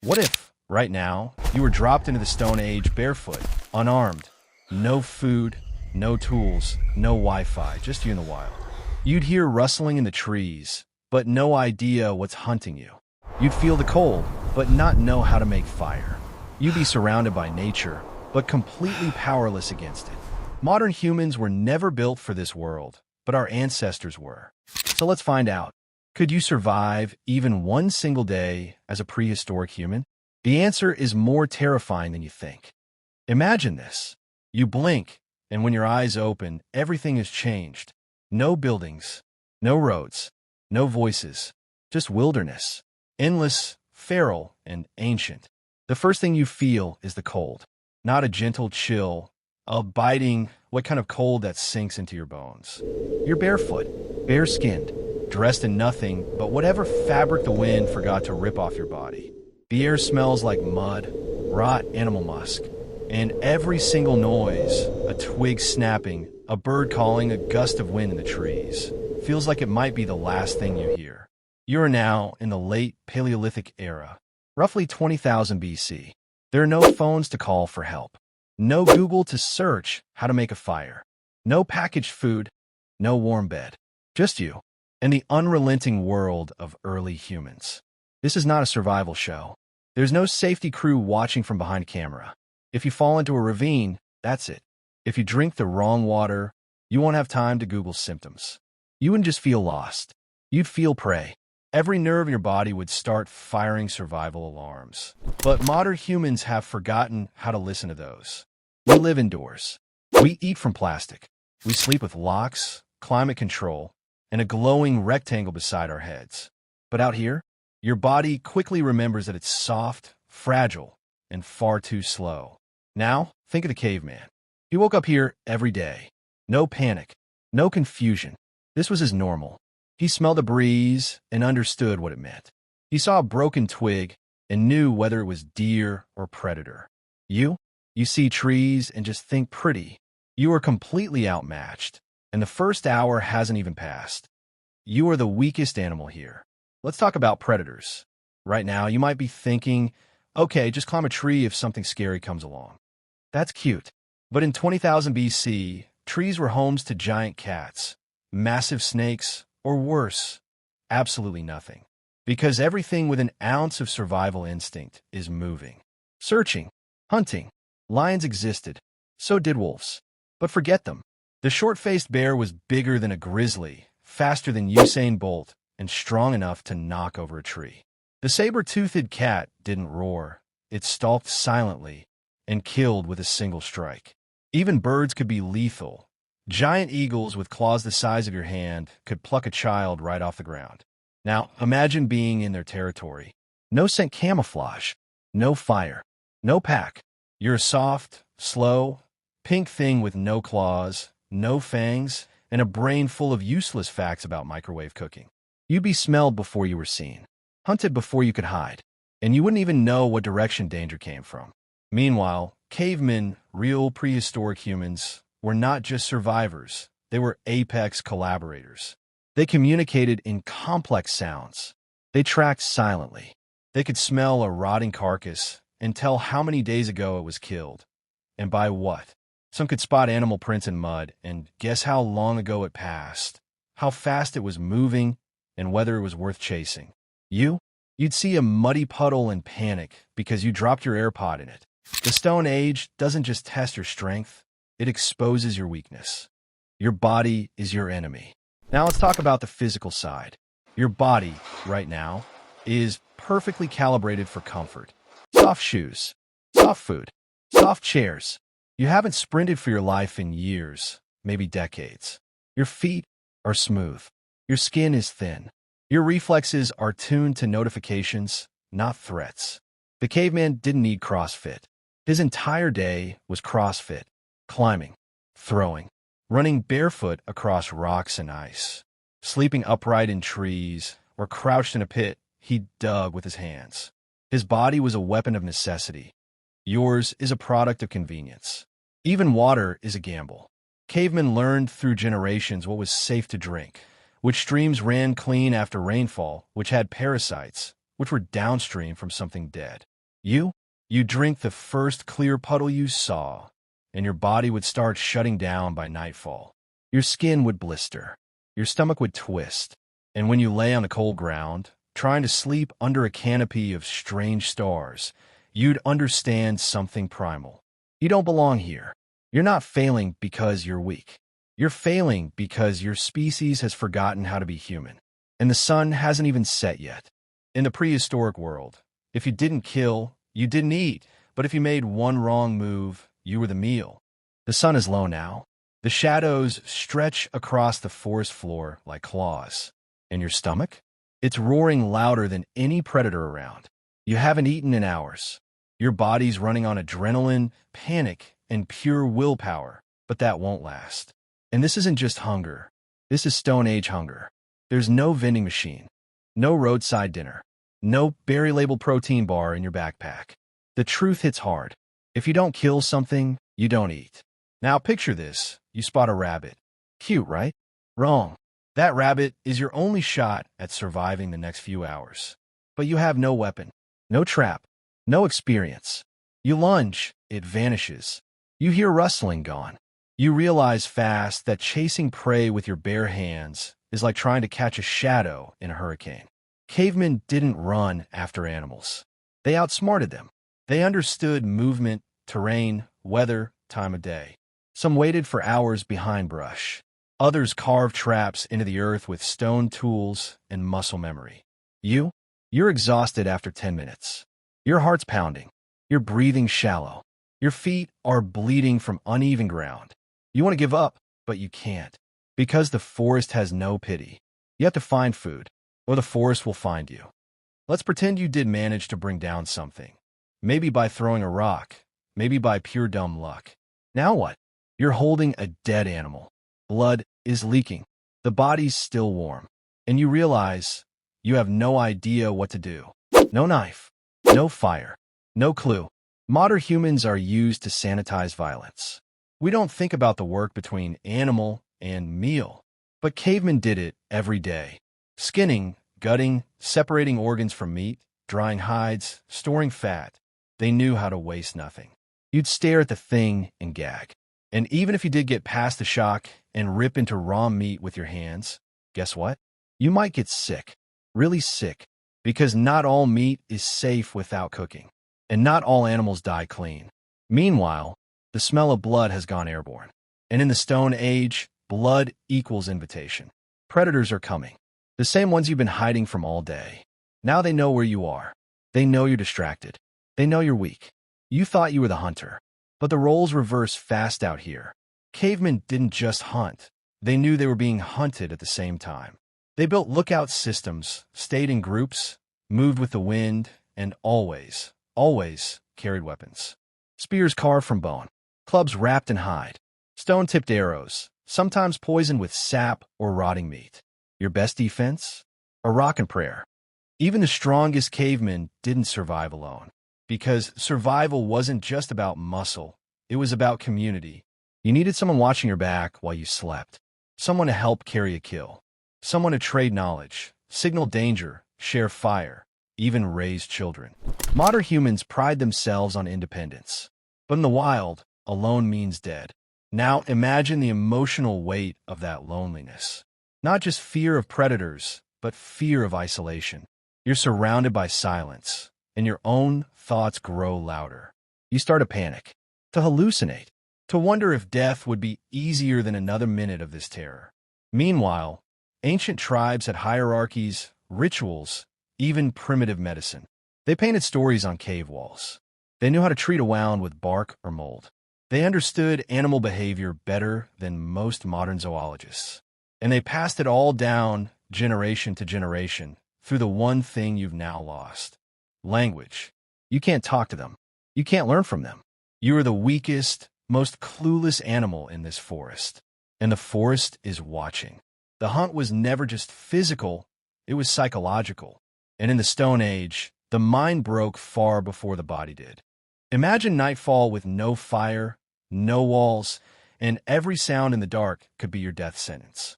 What if, right now, you were dropped into the Stone Age barefoot, unarmed, no food, no tools, no Wi-Fi, just you in the wild? You'd hear rustling in the trees, but no idea what's hunting you. You'd feel the cold, but not know how to make fire. You'd be surrounded by nature, but completely powerless against it. Modern humans were never built for this world, but our ancestors were. So let's find out. Could you survive even one single day as a prehistoric human? The answer is more terrifying than you think. Imagine this. You blink, and when your eyes open, everything has changed. No buildings, no roads, no voices, just wilderness. Endless, feral, and ancient. The first thing you feel is the cold. Not a gentle chill, a biting, what kind of cold that sinks into your bones. You're barefoot, bare-skinned, dressed in nothing but whatever fabric the wind forgot to rip off your body. The air smells like mud, rot animal musk, and every single noise, a twig snapping, a bird calling, a gust of wind in the trees, feels like it might be the last thing you hear. You are now in the late Paleolithic era, roughly 20,000 BC. There are no phones to call for help, no Google to search how to make a fire, no packaged food, no warm bed, just you and the unrelenting world of early humans. This is not a survival show. There's no safety crew watching from behind camera. If you fall into a ravine, that's it. If you drink the wrong water, you won't have time to Google symptoms. You wouldn't just feel lost. You'd feel prey. Every nerve in your body would start firing survival alarms. But modern humans have forgotten how to listen to those. We live indoors. We eat from plastic. We sleep with locks, climate control, and a glowing rectangle beside our heads. But out here, your body quickly remembers that it's soft, fragile, and far too slow. Now, think of the caveman. He woke up here every day. No panic, no confusion. This was his normal. He smelled a breeze and understood what it meant. He saw a broken twig and knew whether it was deer or predator. You see trees and just think pretty. You are completely outmatched, and the first hour hasn't even passed. You are the weakest animal here. Let's talk about predators. Right now, you might be thinking, okay, just climb a tree if something scary comes along. That's cute. But in 20,000 BC, trees were homes to giant cats, massive snakes, or worse, absolutely nothing. Because everything with an ounce of survival instinct is moving. Searching, hunting. Lions existed. So did wolves. But forget them. The short-faced bear was bigger than a grizzly, faster than Usain Bolt, and strong enough to knock over a tree. The saber-toothed cat didn't roar. It stalked silently and killed with a single strike. Even birds could be lethal. Giant eagles with claws the size of your hand could pluck a child right off the ground. Now, imagine being in their territory. No scent camouflage, no fire, no pack. You're a soft, slow, pink thing with no claws, no fangs, and a brain full of useless facts about microwave cooking. You'd be smelled before you were seen, hunted before you could hide, and you wouldn't even know what direction danger came from. Meanwhile, cavemen, real prehistoric humans, were not just survivors, they were apex collaborators. They communicated in complex sounds. They tracked silently. They could smell a rotting carcass and tell how many days ago it was killed, and by what. Some could spot animal prints in mud and guess how long ago it passed, how fast it was moving, and whether it was worth chasing. You'd see a muddy puddle and panic because you dropped your AirPod in it. The Stone Age doesn't just test your strength, it exposes your weakness. Your body is your enemy. Now let's talk about the physical side. Your body, right now, is perfectly calibrated for comfort. Soft shoes, soft food, soft chairs. You haven't sprinted for your life in years, maybe decades. Your feet are smooth. Your skin is thin. Your reflexes are tuned to notifications, not threats. The caveman didn't need CrossFit. His entire day was CrossFit. Climbing, throwing, running barefoot across rocks and ice, sleeping upright in trees, or crouched in a pit he dug with his hands. His body was a weapon of necessity. Yours is a product of convenience. Even water is a gamble. Cavemen learned through generations what was safe to drink, which streams ran clean after rainfall, which had parasites, which were downstream from something dead. You? You drink the first clear puddle you saw, and your body would start shutting down by nightfall. Your skin would blister. Your stomach would twist. And when you lay on the cold ground, trying to sleep under a canopy of strange stars, you'd understand something primal. You don't belong here. You're not failing because you're weak. You're failing because your species has forgotten how to be human. And the sun hasn't even set yet. In the prehistoric world, if you didn't kill, you didn't eat. But if you made one wrong move, you were the meal. The sun is low now. The shadows stretch across the forest floor like claws. And your stomach? It's roaring louder than any predator around. You haven't eaten in hours. Your body's running on adrenaline, panic, and pure willpower, but that won't last. And this isn't just hunger. This is Stone Age hunger. There's no vending machine, no roadside dinner, no berry-labeled protein bar in your backpack. The truth hits hard. If you don't kill something, you don't eat. Now picture this. You spot a rabbit. Cute, right? Wrong. That rabbit is your only shot at surviving the next few hours. But you have no weapon, no trap, no experience. You lunge, it vanishes. You hear rustling gone. You realize fast that chasing prey with your bare hands is like trying to catch a shadow in a hurricane. Cavemen didn't run after animals. They outsmarted them. They understood movement, terrain, weather, time of day. Some waited for hours behind brush. Others carved traps into the earth with stone tools and muscle memory. You're exhausted after 10 minutes. Your heart's pounding. You're breathing shallow. Your feet are bleeding from uneven ground. You want to give up, but you can't. Because the forest has no pity. You have to find food, or the forest will find you. Let's pretend you did manage to bring down something. Maybe by throwing a rock. Maybe by pure dumb luck. Now what? You're holding a dead animal. Blood is leaking. The body's still warm. And you realize you have no idea what to do. No knife. No fire. No clue. Modern humans are used to sanitize violence. We don't think about the work between animal and meal. But cavemen did it every day. Skinning, gutting, separating organs from meat, drying hides, storing fat. They knew how to waste nothing. You'd stare at the thing and gag. And even if you did get past the shock and rip into raw meat with your hands, guess what? You might get sick. Really sick. Because not all meat is safe without cooking. And not all animals die clean. Meanwhile, the smell of blood has gone airborne. And in the Stone Age, blood equals invitation. Predators are coming. The same ones you've been hiding from all day. Now they know where you are. They know you're distracted. They know you're weak. You thought you were the hunter. But the roles reverse fast out here. Cavemen didn't just hunt. They knew they were being hunted at the same time. They built lookout systems, stayed in groups, moved with the wind, and always carried weapons. Spears carved from bone, clubs wrapped in hide, stone-tipped arrows, sometimes poisoned with sap or rotting meat. Your best defense? A rock and prayer. Even the strongest cavemen didn't survive alone. Because survival wasn't just about muscle, it was about community. You needed someone watching your back while you slept, someone to help carry a kill, someone to trade knowledge, signal danger, share fire, even raise children. Modern humans pride themselves on independence. But in the wild, alone means dead. Now imagine the emotional weight of that loneliness. Not just fear of predators, but fear of isolation. You're surrounded by silence, and your own thoughts grow louder. You start to panic, to hallucinate, to wonder if death would be easier than another minute of this terror. Meanwhile, ancient tribes had hierarchies, rituals, even primitive medicine. They painted stories on cave walls. They knew how to treat a wound with bark or mold. They understood animal behavior better than most modern zoologists. And they passed it all down, generation to generation, through the one thing you've now lost. Language. You can't talk to them. You can't learn from them. You are the weakest, most clueless animal in this forest. And the forest is watching. The hunt was never just physical, it was psychological. And in the Stone Age, the mind broke far before the body did. Imagine nightfall with no fire, no walls, and every sound in the dark could be your death sentence.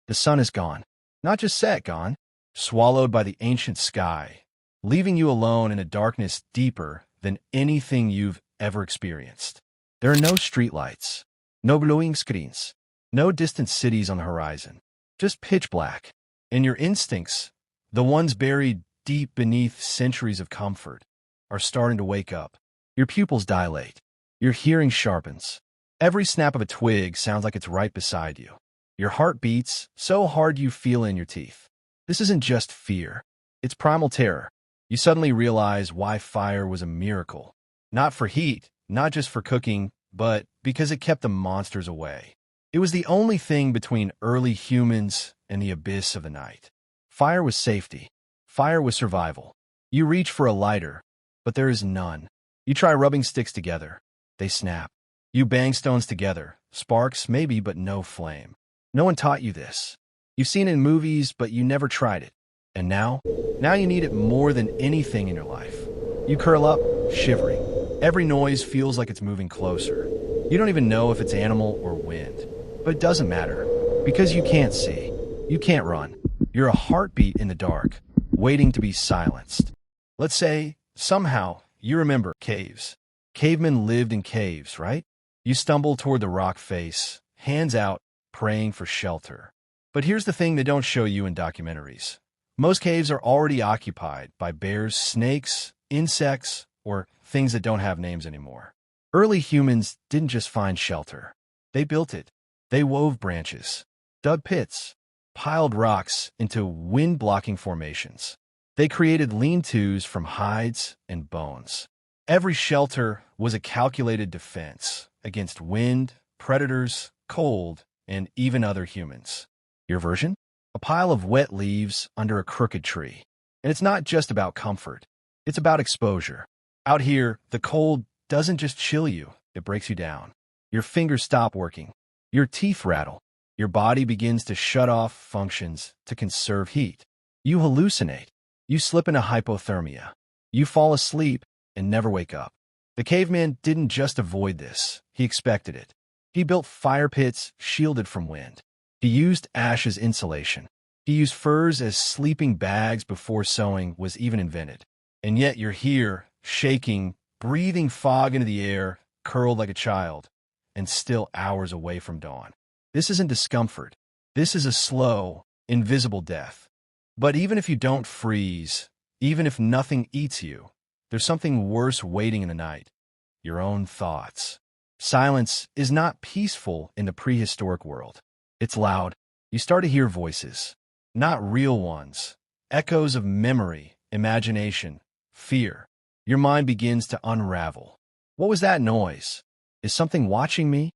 The sun is gone. Not just set, gone. Swallowed by the ancient sky. leaving you alone in a darkness deeper than anything you've ever experienced. There are no streetlights, no glowing screens, no distant cities on the horizon, just pitch black. And your instincts, the ones buried deep beneath centuries of comfort, are starting to wake up. Your pupils dilate. Your hearing sharpens. Every snap of a twig sounds like it's right beside you. Your heart beats so hard you feel it in your teeth. This isn't just fear. It's primal terror. You suddenly realize why fire was a miracle. Not for heat, not just for cooking, but because it kept the monsters away. It was the only thing between early humans and the abyss of the night. Fire was safety. Fire was survival. You reach for a lighter, but there is none. You try rubbing sticks together. They snap. You bang stones together. Sparks, maybe, but no flame. No one taught you this. You've seen it in movies, but you never tried it. And now you need it more than anything in your life. You curl up, shivering. Every noise feels like it's moving closer. You don't even know if it's animal or wind. But it doesn't matter, because you can't see. You can't run. You're a heartbeat in the dark, waiting to be silenced. Let's say, somehow, you remember caves. Cavemen lived in caves, right? You stumble toward the rock face, hands out, praying for shelter. But here's the thing they don't show you in documentaries. Most caves are already occupied by bears, snakes, insects, or things that don't have names anymore. Early humans didn't just find shelter. They built it. They wove branches, dug pits, piled rocks into wind-blocking formations. They created lean-tos from hides and bones. Every shelter was a calculated defense against wind, predators, cold, and even other humans. Your version? A pile of wet leaves under a crooked tree. And it's not just about comfort. It's about exposure. Out here, the cold doesn't just chill you, it breaks you down. Your fingers stop working. Your teeth rattle. Your body begins to shut off functions to conserve heat. You hallucinate. You slip into hypothermia. You fall asleep and never wake up. The caveman didn't just avoid this. He expected it. He built fire pits shielded from wind. He used ash as insulation. He used furs as sleeping bags before sewing was even invented. And yet you're here, shaking, breathing fog into the air, curled like a child, and still hours away from dawn. This isn't discomfort. This is a slow, invisible death. But even if you don't freeze, even if nothing eats you, there's something worse waiting in the night. Your own thoughts. Silence is not peaceful in the prehistoric world. It's loud. You start to hear voices. Not real ones. Echoes of memory, imagination, fear. Your mind begins to unravel. What was that noise? Is something watching me?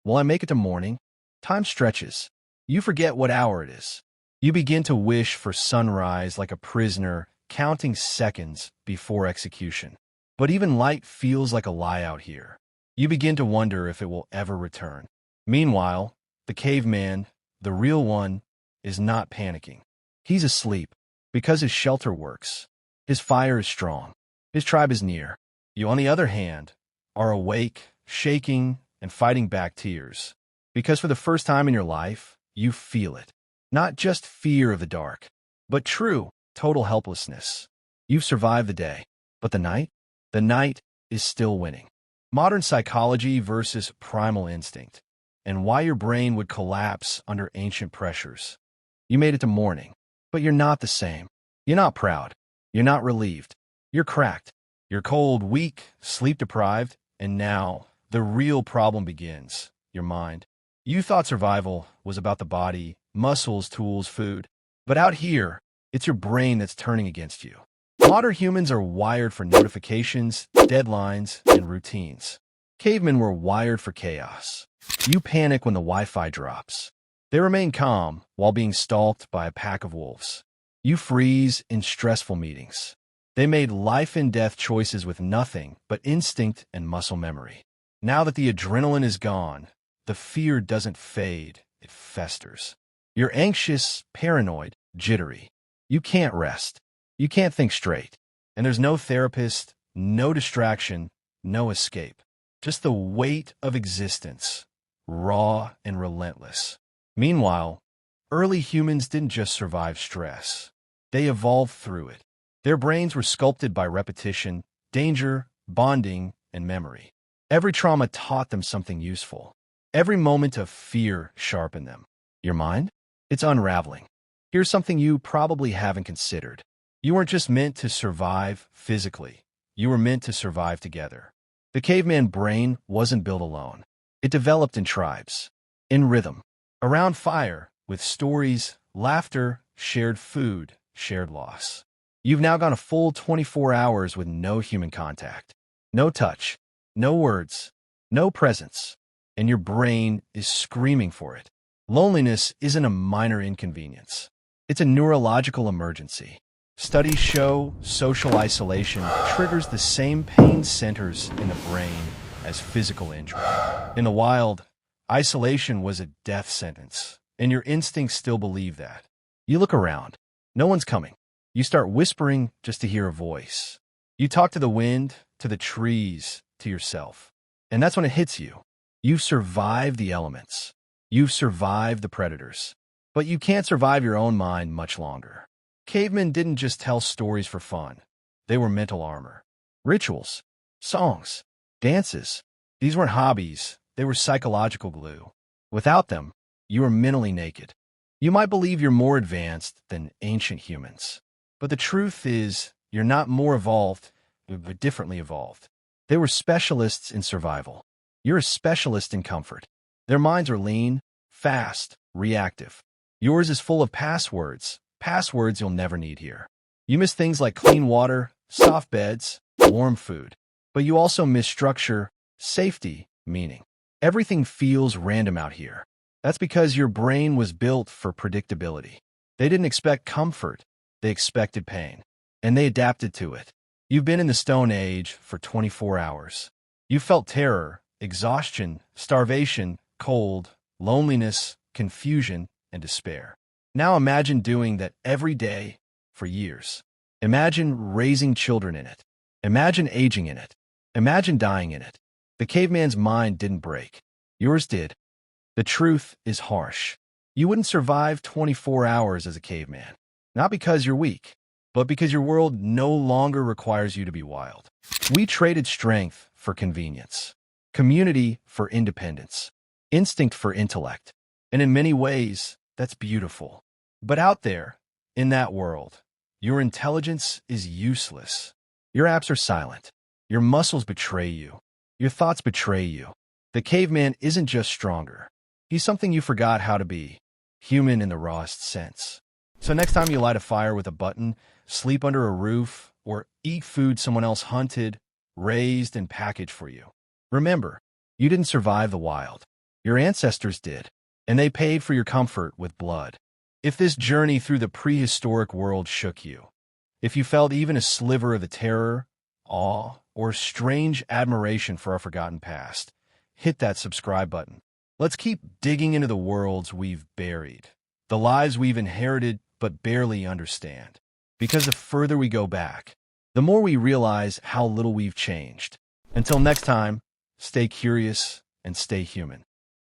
Will I make it to morning? Time stretches. You forget what hour it is. You begin to wish for sunrise like a prisoner, counting seconds before execution. But even light feels like a lie out here. You begin to wonder if it will ever return. Meanwhile, the caveman, the real one, is not panicking. He's asleep because his shelter works. His fire is strong. His tribe is near. You, on the other hand, are awake, shaking, and fighting back tears. Because for the first time in your life, you feel it. Not just fear of the dark, but true, total helplessness. You've survived the day, but the night? The night is still winning. Modern psychology versus primal instinct, and why your brain would collapse under ancient pressures. You made it to morning, but you're not the same. You're not proud. You're not relieved. You're cracked. You're cold, weak, sleep-deprived, and now the real problem begins, your mind. You thought survival was about the body, muscles, tools, food. But out here, it's your brain that's turning against you. Modern humans are wired for notifications, deadlines, and routines. Cavemen were wired for chaos. You panic when the Wi-Fi drops. They remain calm while being stalked by a pack of wolves. You freeze in stressful meetings. They made life-and-death choices with nothing but instinct and muscle memory. Now that the adrenaline is gone, the fear doesn't fade, it festers. You're anxious, paranoid, jittery. You can't rest. You can't think straight. And there's no therapist, no distraction, no escape. Just the weight of existence, raw and relentless. Meanwhile, early humans didn't just survive stress. They evolved through it. Their brains were sculpted by repetition, danger, bonding, and memory. Every trauma taught them something useful. Every moment of fear sharpened them. Your mind? It's unraveling. Here's something you probably haven't considered. You weren't just meant to survive physically. You were meant to survive together. The caveman brain wasn't built alone. It developed in tribes, in rhythm, around fire, with stories, laughter, shared food, shared loss. You've now gone a full 24 hours with no human contact, no touch, no words, no presence, and your brain is screaming for it. Loneliness isn't a minor inconvenience. It's a neurological emergency. Studies show social isolation triggers the same pain centers in the brain as physical injury. In the wild, isolation was a death sentence, and your instincts still believe that. You look around. No one's coming. You start whispering just to hear a voice. You talk to the wind, to the trees, to yourself. And that's when it hits you. You've survived the elements. You've survived the predators. But you can't survive your own mind much longer. Cavemen didn't just tell stories for fun. They were mental armor. Rituals, songs, dances. These weren't hobbies. They were psychological glue. Without them, you were mentally naked. You might believe you're more advanced than ancient humans. But the truth is, you're not more evolved, but differently evolved. They were specialists in survival. You're a specialist in comfort. Their minds are lean, fast, reactive. Yours is full of passwords you'll never need here. You miss things like clean water, soft beds, warm food. But you also miss structure, safety, meaning. Everything feels random out here. That's because your brain was built for predictability. They didn't expect comfort. They expected pain. And they adapted to it. You've been in the Stone Age for 24 hours. You felt terror, exhaustion, starvation, cold, loneliness, confusion, and despair. Now imagine doing that every day for years. Imagine raising children in it. Imagine aging in it. Imagine dying in it. The caveman's mind didn't break. Yours did. The truth is harsh. You wouldn't survive 24 hours as a caveman. Not because you're weak, but because your world no longer requires you to be wild. We traded strength for convenience, community for independence, instinct for intellect. And in many ways, that's beautiful. But out there, in that world, your intelligence is useless. Your apps are silent. Your muscles betray you. Your thoughts betray you. The caveman isn't just stronger. He's something you forgot how to be, human in the rawest sense. So next time you light a fire with a button, sleep under a roof, or eat food someone else hunted, raised, and packaged for you, remember, you didn't survive the wild. Your ancestors did, and they paid for your comfort with blood. If this journey through the prehistoric world shook you, if you felt even a sliver of the terror, awe, or strange admiration for our forgotten past, hit that subscribe button. Let's keep digging into the worlds we've buried, the lives we've inherited but barely understand. Because the further we go back, the more we realize how little we've changed. Until next time, stay curious and stay human.